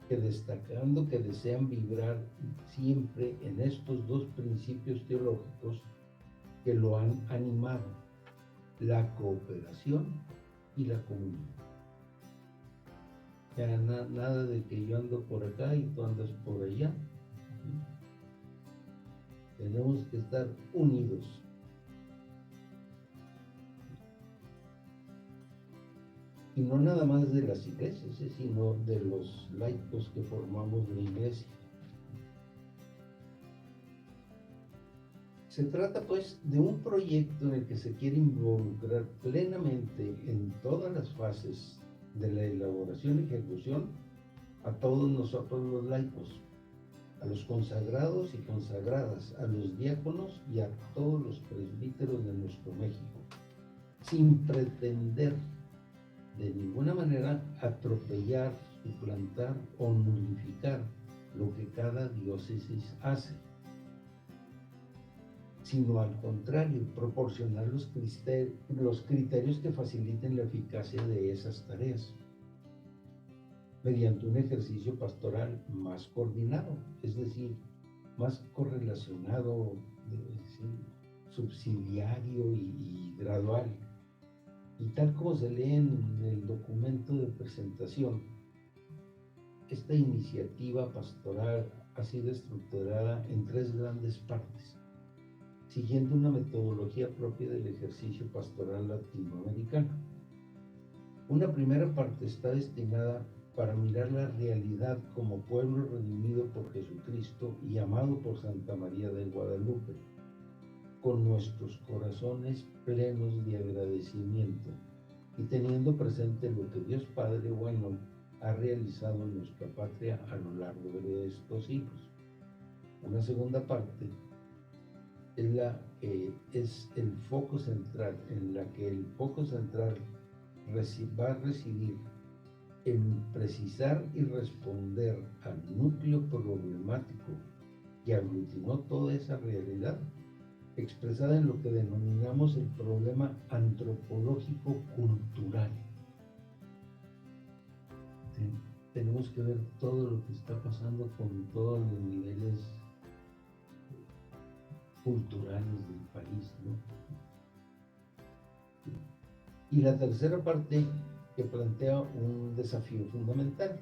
que destacando que desean vibrar siempre en estos dos principios teológicos que lo han animado, la cooperación y la comunión. Ya nada de que yo ando por acá y tú andas por allá. Tenemos que estar unidos. Y no nada más de las iglesias, sino de los laicos que formamos la iglesia. Se trata pues de un proyecto en el que se quiere involucrar plenamente en todas las fases de la elaboración y ejecución a todos nosotros los laicos, a los consagrados y consagradas, a los diáconos y a todos los presbíteros de nuestro México, sin pretender de ninguna manera atropellar, suplantar o nulificar lo que cada diócesis hace, sino al contrario, proporcionar los criterios que faciliten la eficacia de esas tareas, mediante un ejercicio pastoral más coordinado, es decir, más correlacionado, subsidiario y gradual. Y tal como se lee en el documento de presentación, esta iniciativa pastoral ha sido estructurada en 3 grandes partes, siguiendo una metodología propia del ejercicio pastoral latinoamericano. Una primera parte está destinada para mirar la realidad como pueblo redimido por Jesucristo y amado por Santa María de Guadalupe, con nuestros corazones plenos de agradecimiento y teniendo presente lo que Dios Padre bueno ha realizado en nuestra patria a lo largo de estos siglos. Una segunda parte es el foco central, en la que el foco central va a residir en precisar y responder al núcleo problemático que aglutinó toda esa realidad, expresada en lo que denominamos el problema antropológico-cultural. ¿Sí? Tenemos que ver todo lo que está pasando con todos los niveles culturales del país, ¿no? Y la tercera parte que plantea un desafío fundamental.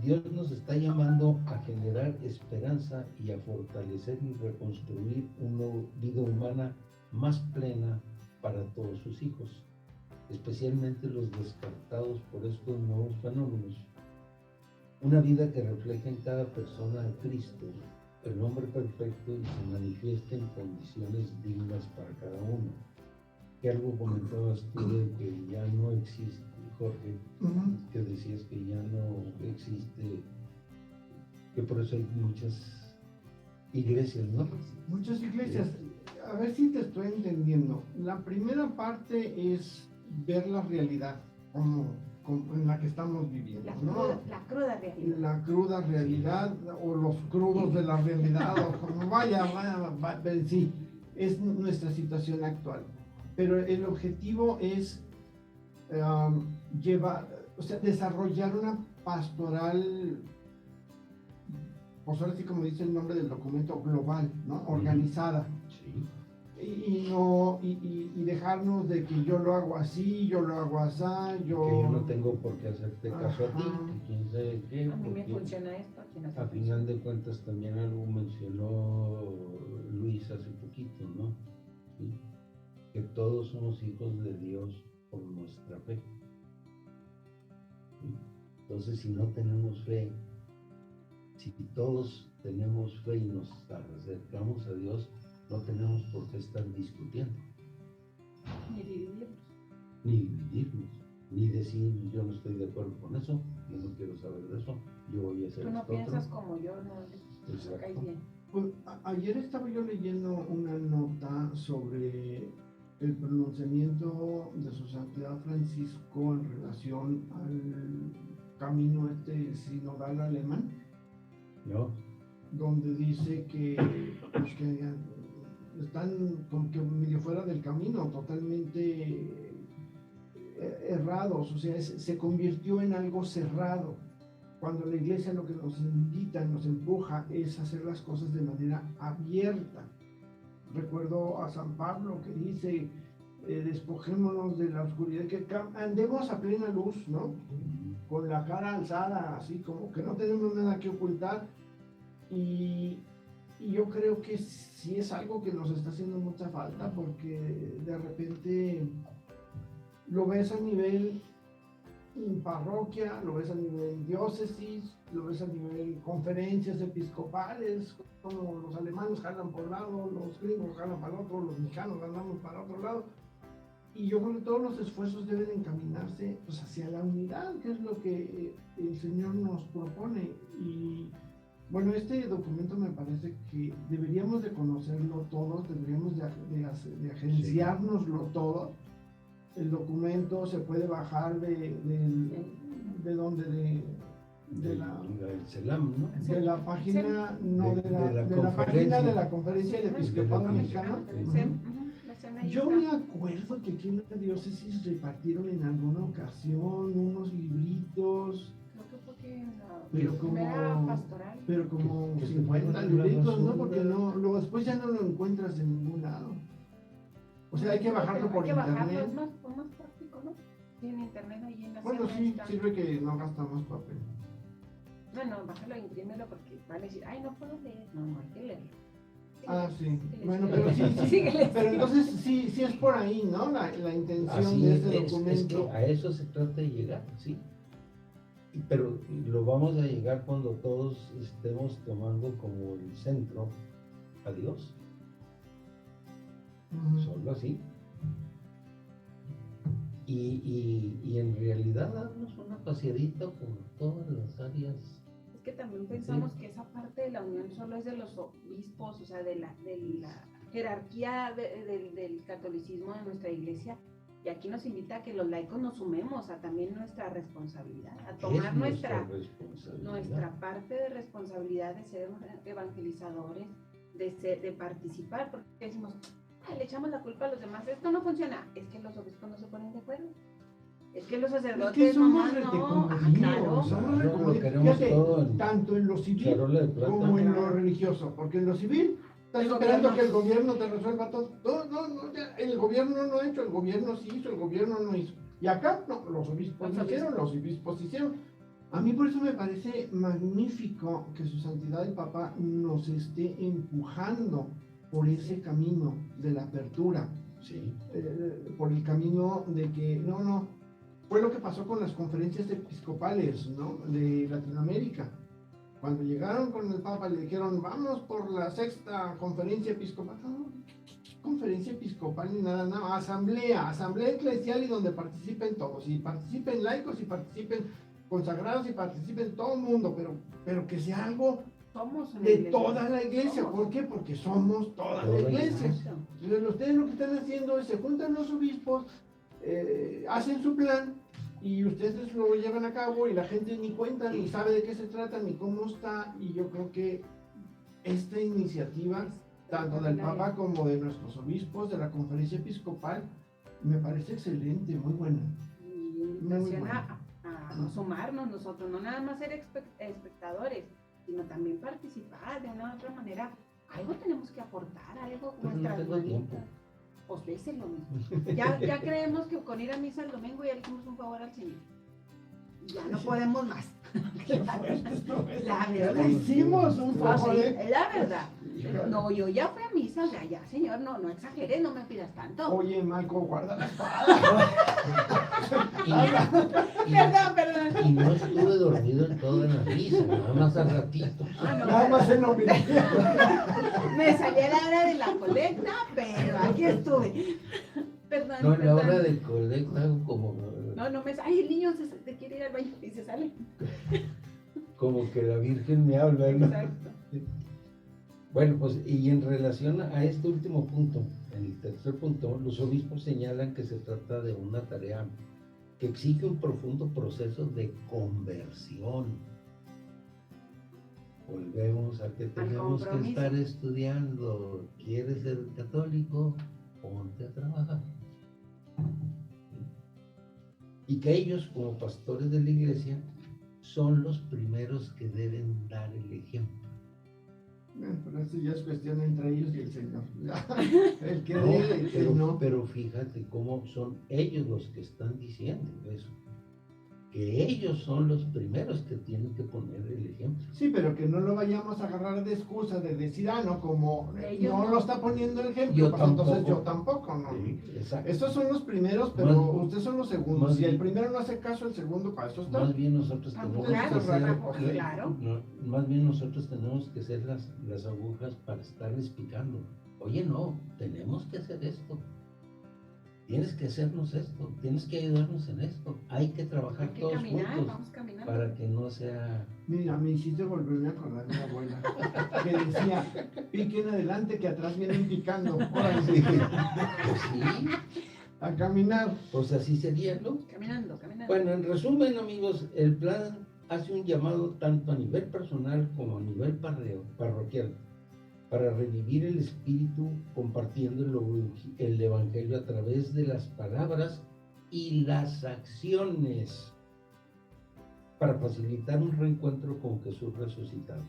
Dios nos está llamando a generar esperanza y a fortalecer y reconstruir una vida humana más plena para todos sus hijos, especialmente los descartados por estos nuevos fenómenos. Una vida que refleje en cada persona a Cristo, el hombre perfecto, y se manifieste en condiciones dignas para cada uno. Que algo comentabas tú de que ya no existe, Jorge, que decías que ya no existe, que por eso hay muchas iglesias, ¿no? Muchas iglesias. A ver si te estoy entendiendo. La primera parte es ver la realidad como en la que estamos viviendo, ¿no? La cruda realidad. La cruda realidad, o los crudos de la realidad, o como vaya, sí, es nuestra situación actual. Pero el objetivo es desarrollar una pastoral, pues ahora sí, como dice el nombre del documento, global, ¿no? Organizada. Sí. Y dejarnos de que yo lo hago así, yo lo hago así, Que yo no tengo por qué hacerte caso a ti, que quién sabe qué. A mí me funciona esto, aquí no A final de cuentas también algo mencionó Luis hace poquito, ¿no? ¿Sí? Que todos somos hijos de Dios por nuestra fe. ¿Sí? Entonces, si no tenemos fe, si todos tenemos fe y nos acercamos a Dios, no tenemos por qué estar discutiendo. Ni dividirnos. Ni decir, yo no estoy de acuerdo con eso, yo no quiero saber de eso, yo voy a hacer Tú no esto piensas otro. como yo, no caes bien. Pues, ayer estaba yo leyendo una nota sobre el pronunciamiento de su santidad Francisco en relación al camino sinodal alemán, ¿No? donde dice que están como que medio fuera del camino, totalmente errados, o sea, se convirtió en algo cerrado, cuando la iglesia lo que nos invita, nos empuja es hacer las cosas de manera abierta. Recuerdo a San Pablo que dice, despojémonos de la oscuridad, que andemos a plena luz, ¿no? Con la cara alzada, así como que no tenemos nada que ocultar. Y yo creo que sí es algo que nos está haciendo mucha falta, porque de repente lo ves a nivel parroquia, lo ves a nivel diócesis, lo ves a nivel conferencias episcopales, como los alemanes jalan por un lado, los gringos jalan para el otro, los mexicanos andamos para otro lado. Y yo creo que todos los esfuerzos deben encaminarse pues, hacia la unidad, que es lo que el Señor nos propone. Y bueno, este documento me parece que deberíamos de conocerlo todos, deberíamos de agenciárnoslo todos. El documento se puede bajar de la página, no, de la página de la Conferencia del Episcopado Mexicano. Yo me acuerdo que aquí en la diócesis repartieron en alguna ocasión unos libritos, pero como 50 libritos, ¿no? Porque luego después ya no lo encuentras en ningún lado. O sea, hay que bajarlo por internet. Es más práctico, ¿no? Sí, en internet ahí en la Bueno, sí, sirve que no gastamos papel. No, bájalo, imprímelo porque van a decir, ay, no puedo leer. No, hay que leerlo. Sí. Bueno, pero sí. Pero entonces sí es por ahí, ¿no? La intención de este documento. Es que a eso se trata de llegar, sí. Pero lo vamos a llegar cuando todos estemos tomando como el centro a Dios. Solo así. Y en realidad darnos una paseadita por todas las áreas. Es que también pensamos que esa parte de la unión solo es de los obispos, o sea, de la jerarquía del catolicismo de nuestra iglesia. Y aquí nos invita a que los laicos nos sumemos a también nuestra responsabilidad, a tomar nuestra parte de responsabilidad de ser evangelizadores, de participar, porque decimos, "Ay, le echamos la culpa a los demás, esto no funciona", es que los obispos no se ponen de acuerdo. Es que los sacerdotes Es que somos nomás no. reteconvividos, Claro. somos Claro, lo reteconvividos. queremos Fíjate, todo en tanto en lo civil charola de plata. como en lo Claro. religioso, porque en lo civil estás El esperando gobierno. que el gobierno te resuelva todo. No, ya, el gobierno no ha hecho, el gobierno sí hizo, el gobierno no hizo. Y acá, no, los obispos no hicieron, los obispos hicieron. A mí por eso me parece magnífico que su santidad el Papa nos esté empujando por ese camino de la apertura, Sí. por el camino de que, no, fue lo que pasó con las conferencias episcopales, ¿no? De Latinoamérica. Cuando llegaron con el Papa le dijeron, vamos por la 6ª conferencia episcopal. No, conferencia episcopal ni nada, asamblea eclesial y donde participen todos, y participen laicos, y participen consagrados, y participen todo el mundo, pero que sea algo Somos una de iglesia. toda la iglesia. Somos. ¿Por qué? Porque somos toda la Toda la iglesia. Exacto. Entonces ustedes lo que están haciendo es se juntan los obispos, hacen su plan y ustedes lo llevan a cabo y la gente ni cuenta, ni sabe de qué se trata, ni cómo está. Y yo creo que esta iniciativa, tanto del Papa como de nuestros obispos, de la conferencia episcopal, me parece excelente, muy buena. Y invitación a sumarnos nosotros, no nada más ser espectadores, sino también participar de una u otra manera. Algo tenemos que aportar, algo con Pero no nuestras tengo tiempo. manitas. Pues dice lo mismo. Ya creemos que con ir a misa el domingo ya le hicimos un favor al Señor. Ya no podemos más. La Le verdad. hicimos un favor, Sí, es la verdad. No, yo ya fui a misa, o sea, ya, Señor, no exageres, no me pidas tanto. Oye, Marco, guarda la espada. Perdón. Y no estuve dormido en toda la misa, nada más al ratito. Nada más en la opinión. Me salí a la hora de la colecta, pero aquí estuve. Perdón. No, en la hora perdón. de colecta No me sale. Ay, el niño se quiere ir al baño y se sale. como que la Virgen me habla, ¿no? Exacto. Bueno, pues y en relación a este último punto, el tercer punto, los obispos señalan que se trata de una tarea que exige un profundo proceso de conversión. Volvemos a que tenemos que compromiso. estar estudiando. ¿Quieres ser católico? Ponte a trabajar. Y que ellos, como pastores de la iglesia, son los primeros que deben dar el ejemplo. Pero eso ya es cuestión entre ellos y el Señor. El que No, dé, el que no. pero fíjate cómo son ellos los que están diciendo eso. Que ellos son los primeros que tienen que poner el ejemplo. Sí, pero que no lo vayamos a agarrar de excusa de decir, no, como Ellos no no. lo está poniendo el ejemplo, Yo pues entonces tampoco. yo tampoco, ¿no? Sí, exacto. Estos son los primeros, pero Más- ustedes son los segundos. más Si el bien- primero no hace caso, el segundo para eso está. Más bien nosotros Tampoco, tenemos que claro, ser, claro. más bien nosotros tenemos que ser las agujas para estarles picando. Oye, no, tenemos que hacer esto. Tienes que hacernos esto, tienes que ayudarnos en esto. Hay que trabajar Hay que todos caminar, juntos vamos caminando. para que no sea... Mira, me hiciste volverme a acordar de mi abuela, que decía, piquen adelante que atrás vienen picando. Órale, Pues sí, a caminar. pues así sería, ¿no? Caminando. Bueno, en resumen, amigos, el plan hace un llamado tanto a nivel personal como a nivel parroquial para revivir el espíritu compartiendo el evangelio a través de las palabras y las acciones para facilitar un reencuentro con Jesús resucitado.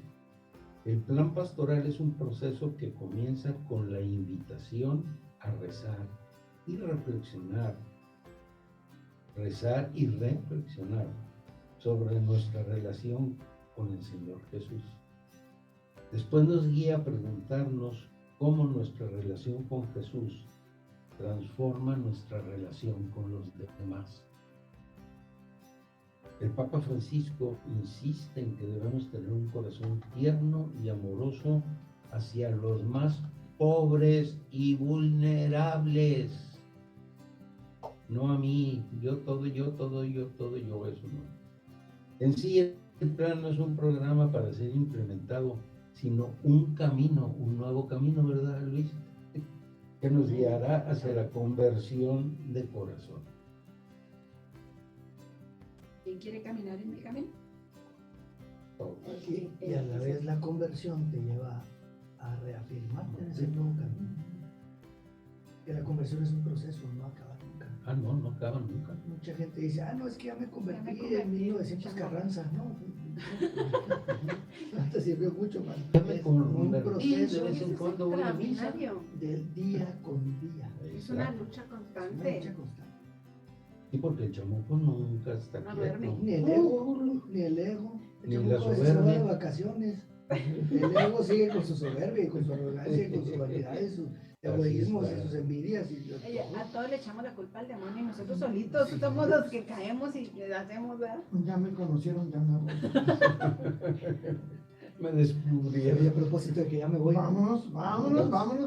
El plan pastoral es un proceso que comienza con la invitación a rezar y reflexionar sobre nuestra relación con el Señor Jesús. Después nos guía a preguntarnos cómo nuestra relación con Jesús transforma nuestra relación con los demás. El Papa Francisco insiste en que debemos tener un corazón tierno y amoroso hacia los más pobres y vulnerables. No a mí, todo yo, eso no. En sí, el plan no es un programa para ser implementado, sino un camino, un nuevo camino, ¿verdad, Luis? Que nos guiará hacia la conversión de corazón. ¿Quién quiere caminar en el camino? Y a la vez la conversión te lleva a reafirmarte en ese nuevo camino. Que la conversión es un proceso, no acaba nunca. Ah, no, no acaba nunca. Mucha gente dice, no, es que ya me convertí convertí, en 1900 Carranza. No, no te sirvió mucho, man. Ya me Es un convertí, proceso de vez en cuando voy a misa. Extraordinario. del día con día. Es una lucha Es una constante. lucha constante. Sí, porque el chamuco nunca está No quieto. duerme. Ni el ego, ni el ego. El Ni chamuco la a veces se va soberbia. de vacaciones. El ego sigue con su soberbia, y con su arrogancia, y con su vanidad, y sus egoísmos, y sus envidias. Y A todos le echamos la culpa al demonio y nosotros solitos somos los que caemos y le hacemos, ¿verdad? Ya me conocieron, ya me voy. Me Y a descubrieron. propósito de que ya me voy. Vámonos,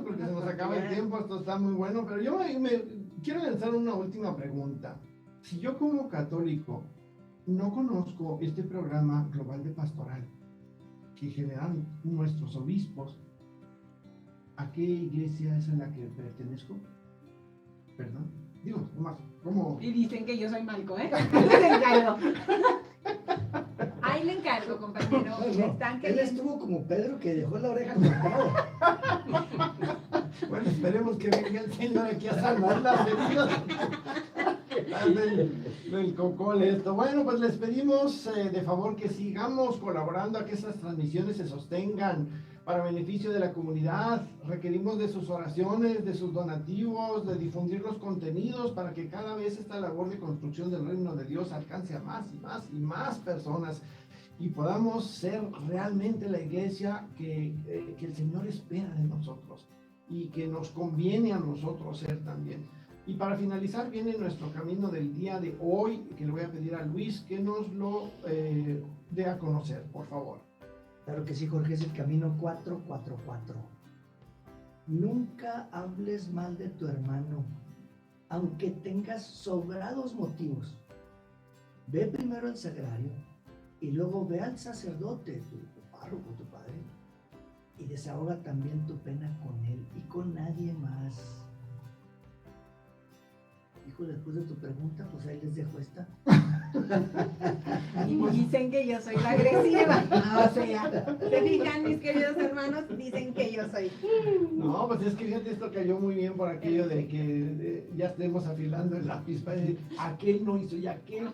porque se nos acaba el tiempo, esto está muy bueno, pero yo quiero lanzar una última pregunta. Si yo como católico no conozco este programa global de pastoral que generan nuestros obispos, ¿a qué iglesia es a la que pertenezco? Perdón, digo, nomás, ¿cómo? Y dicen que yo soy Malco, ¿eh? Ahí le encargo. Ahí le encargo, compañero. Me están Él queriendo. estuvo como Pedro que dejó la oreja cortada. Bueno, esperemos que venga el Señor aquí a salvar las heridas del cocol esto. Bueno, pues les pedimos de favor que sigamos colaborando a que esas transmisiones se sostengan para beneficio de la comunidad. Requerimos de sus oraciones, de sus donativos, de difundir los contenidos para que cada vez esta labor de construcción del reino de Dios alcance a más y más y más personas y podamos ser realmente la iglesia que el Señor espera de nosotros y que nos conviene a nosotros ser también. Y para finalizar viene nuestro camino del día de hoy, que le voy a pedir a Luis que nos lo dé a conocer, por favor. Claro que sí, Jorge, es el camino 444. Nunca hables mal de tu hermano, aunque tengas sobrados motivos. Ve primero al sagrario y luego ve al sacerdote, tu párroco, tu padre, y desahoga también tu pena con él y con nadie más. Hijo, después de tu pregunta, pues ahí les dejo esta. Y dicen que yo soy la agresiva. O sea, ¿se fijan, mis queridos hermanos? Dicen que yo soy. No, pues es que fíjate, esto cayó muy bien por aquello de que ya estemos afilando el lápiz para decir, aquel no hizo y aquel,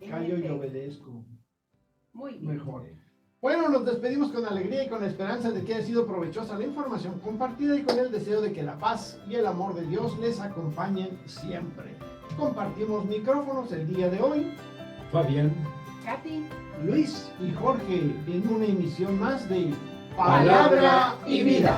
callo y obedezco. Muy bien. Mejor. Bueno, nos despedimos con alegría y con la esperanza de que haya sido provechosa la información compartida y con el deseo de que la paz y el amor de Dios les acompañen siempre. Compartimos micrófonos el día de hoy, Fabián. Katy. Luis. y Jorge en una emisión más de Palabra y Vida.